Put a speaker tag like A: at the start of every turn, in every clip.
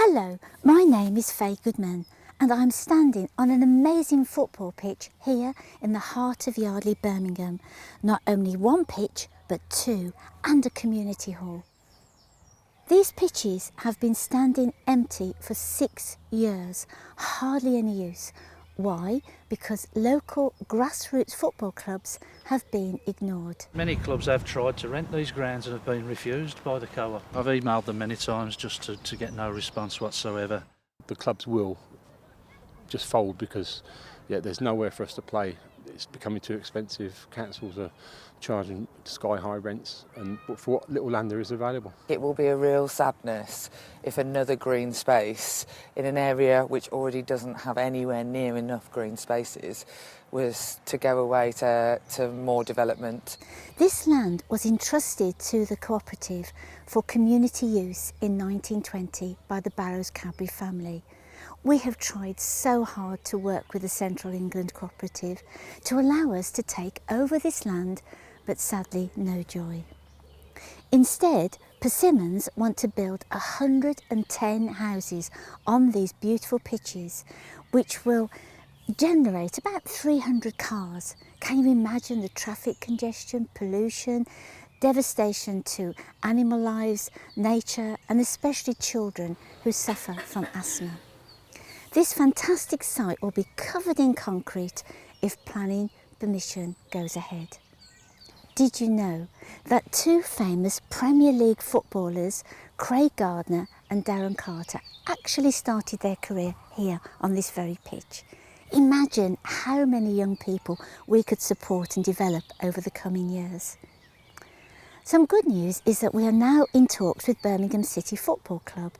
A: Hello, my name is Faye Goodman and I'm standing on an amazing football pitch here in the heart of Yardley, Birmingham. Not only one pitch, but two, and a community hall. These pitches have been standing empty for 6 years, hardly any use. Why? Because local grassroots football clubs have been ignored.
B: Many clubs have tried to rent these grounds and have been refused by the co-op. I've emailed them many times just to get no response whatsoever.
C: The clubs will just fold because there's nowhere for us to play. It's becoming too expensive. Councils are charging sky-high rents and for what little land there is available.
D: It will be a real sadness if another green space in an area which already doesn't have anywhere near enough green spaces was to go away to more development.
A: This land was entrusted to the cooperative for community use in 1920 by the Barrows Cadbury family. We have tried so hard to work with the Central England Co-operative to allow us to take over this land, but sadly no joy. Instead, Persimmons want to build 110 houses on these beautiful pitches, which will generate about 300 cars. Can you imagine the traffic congestion, pollution, devastation to animal lives, nature, and especially children who suffer from asthma? This fantastic site will be covered in concrete if planning permission goes ahead. Did you know that two famous Premier League footballers, Craig Gardner and Darren Carter, actually started their career here on this very pitch? Imagine how many young people we could support and develop over the coming years. Some good news is that we are now in talks with Birmingham City Football Club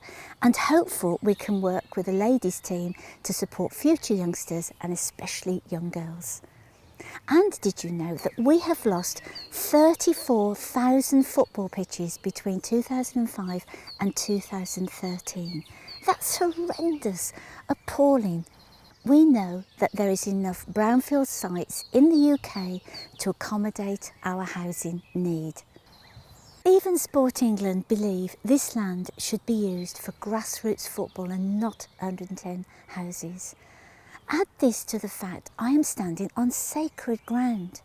A: and hopeful we can work with the ladies team to support future youngsters and especially young girls. And did you know that we have lost 34,000 football pitches between 2005 and 2013? That's horrendous, appalling. We know that there is enough brownfield sites in the UK to accommodate our housing need. Even Sport England believe this land should be used for grassroots football and not 110 houses. Add this to the fact I am standing on sacred ground.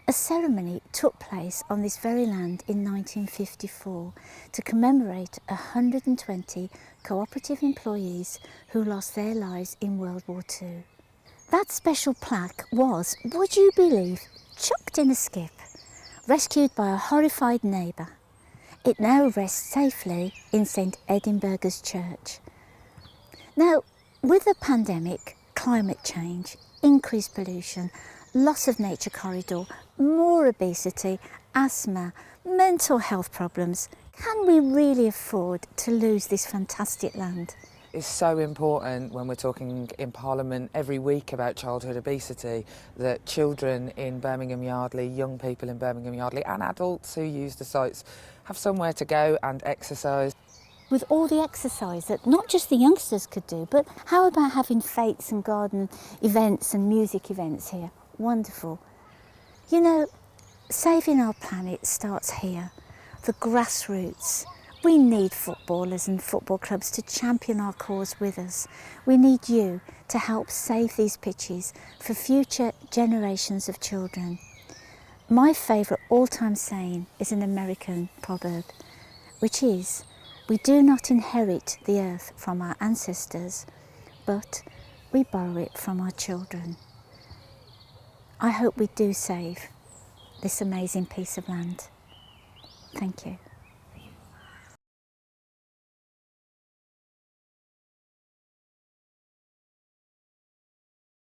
A: A ceremony took place on this very land in 1954 to commemorate 120 cooperative employees who lost their lives in World War II. That special plaque was, would you believe, chucked in a skip, rescued by a horrified neighbour. It now rests safely in St Edinburgh's Church. Now, with the pandemic, climate change, increased pollution, loss of nature corridor, more obesity, asthma, mental health problems, can we really afford to lose this fantastic land?
D: It's so important when we're talking in Parliament every week about childhood obesity that children in Birmingham Yardley, young people in Birmingham Yardley and adults who use the sites have somewhere to go and exercise.
A: With all the exercise that not just the youngsters could do, but how about having fetes and garden events and music events here? Wonderful. You know, saving our planet starts here, the grassroots. We need footballers and football clubs to champion our cause with us. We need you to help save these pitches for future generations of children. My favourite all-time saying is an American proverb, which is, we do not inherit the earth from our ancestors, but we borrow it from our children. I hope we do save this amazing piece of land. Thank you.